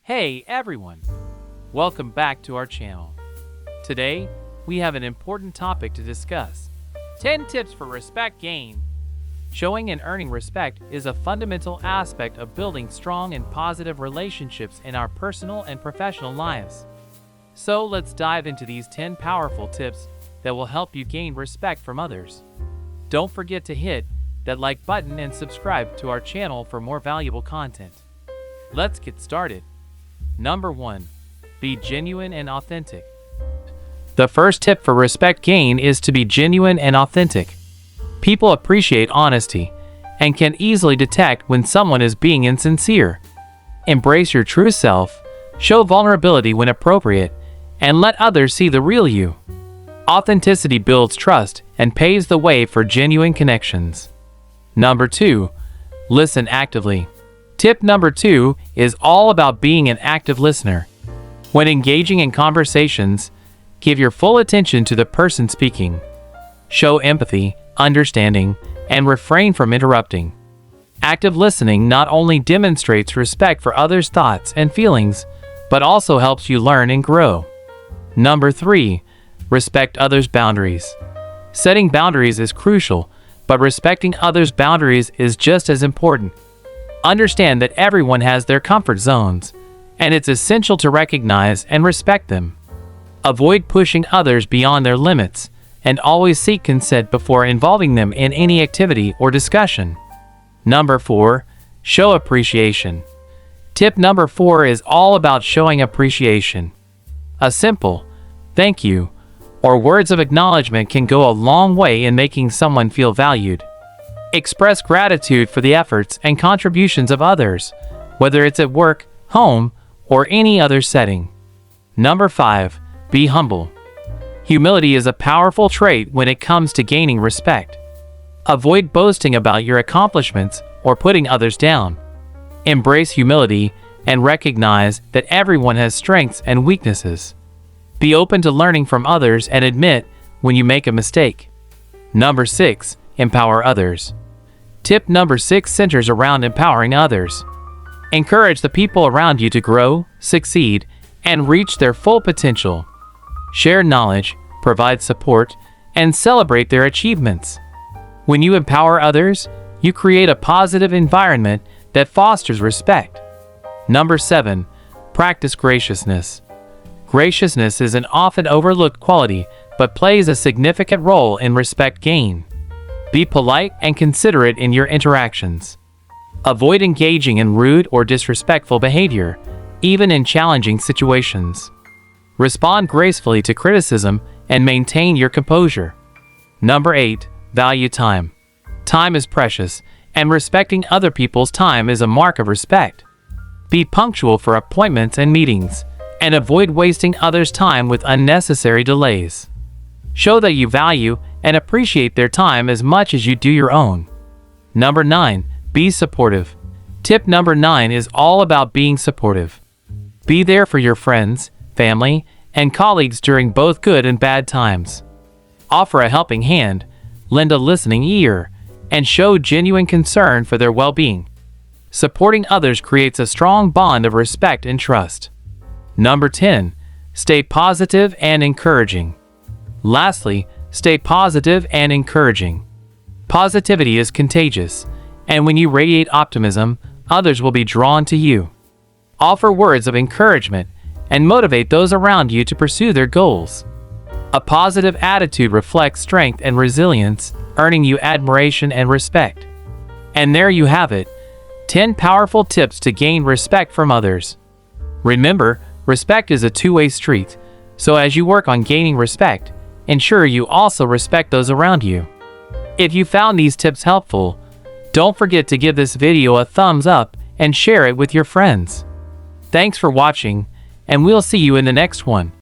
Hey everyone! Welcome back to our channel. Today, we have an important topic to discuss. 10 tips for respect gain. Showing and earning respect is a fundamental aspect of building strong and positive relationships in our personal and professional lives. So let's dive into these 10 powerful tips that will help you gain respect from others. Don't forget to hit that like button and subscribe to our channel for more valuable content. Let's get started. Number 1. Be genuine and authentic. The first tip for respect gain is to be genuine and authentic. People appreciate honesty and can easily detect when someone is being insincere. Embrace your true self, show vulnerability when appropriate, and let others see the real you. Authenticity builds trust and paves the way for genuine connections. Number 2. Listen actively. Tip number 2 is all about being an active listener. When engaging in conversations, give your full attention to the person speaking. Show empathy, understanding, and refrain from interrupting. Active listening not only demonstrates respect for others' thoughts and feelings, but also helps you learn and grow. Number 3. Respect others' boundaries. Setting boundaries is crucial, but respecting others' boundaries is just as important. Understand that everyone has their comfort zones, and it's essential to recognize and respect them. Avoid pushing others beyond their limits, and always seek consent before involving them in any activity or discussion. Number 4. Show appreciation. Tip number 4 is all about showing appreciation. A simple thank you or words of acknowledgement can go a long way in making someone feel valued. Express gratitude for the efforts and contributions of others, whether it's at work, home, or any other setting. Number 5. Be humble. Humility is a powerful trait when it comes to gaining respect. Avoid boasting about your accomplishments or putting others down. Embrace humility and recognize that everyone has strengths and weaknesses. Be open to learning from others and admit when you make a mistake. Number 6. Empower others. Tip number 6 centers around empowering others. Encourage the people around you to grow, succeed, and reach their full potential. Share knowledge, provide support, and celebrate their achievements. When you empower others, you create a positive environment that fosters respect. Number 7. Practice graciousness. Graciousness is an often overlooked quality, but plays a significant role in respect gain. Be polite and considerate in your interactions. Avoid engaging in rude or disrespectful behavior, even in challenging situations. Respond gracefully to criticism and maintain your composure. Number 8. Value time. Time is precious, and respecting other people's time is a mark of respect. Be punctual for appointments and meetings, and avoid wasting others' time with unnecessary delays. Show that you value and appreciate their time as much as you do your own. Number 9. Be supportive. Tip number 9 is all about being supportive. Be there for your friends, family, and colleagues during both good and bad times. Offer a helping hand, lend a listening ear, and show genuine concern for their well-being. Supporting others creates a strong bond of respect and trust. Number 10. Stay positive and encouraging. Lastly, stay positive and encouraging. Positivity is contagious, and when you radiate optimism, others will be drawn to you. Offer words of encouragement and motivate those around you to pursue their goals. A positive attitude reflects strength and resilience, earning you admiration and respect. And there you have it, 10 powerful tips to gain respect from others. Remember, respect is a two-way street, so as you work on gaining respect, ensure you also respect those around you. If you found these tips helpful, don't forget to give this video a thumbs up and share it with your friends. Thanks for watching, and we'll see you in the next one.